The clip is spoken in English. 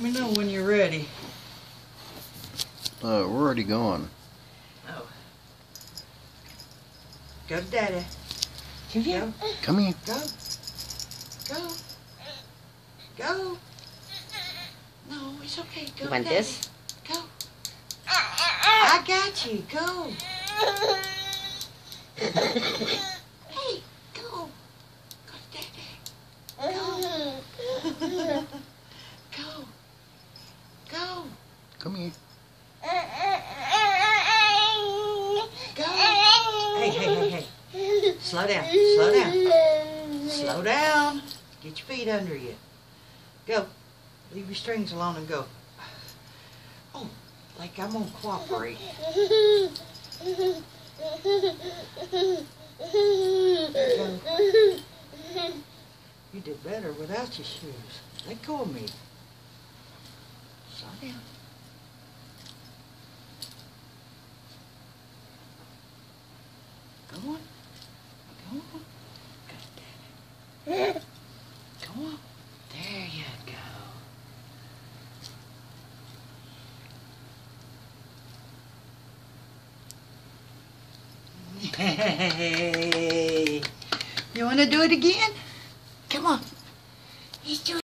me know when you're ready. We're already gone. Oh. Go to Daddy. Go. Come here. Go. Go. Go. No, it's okay. Go You want to Daddy. this? Go. I got you. Go. Hey, go. Go to Daddy. Go. Go. Go. Come here. Go. Hey, hey, hey, hey. Slow down. Slow down. Slow down. Get your feet under you. Go. Leave your strings alone and go. Oh, like I'm gonna cooperate. Go. You did better without your shoes. Let go of me. Slow down. Go on. Go on. Good, Daddy. Go on. There you go. Hey. You want to do it again? Come on. Let's do it.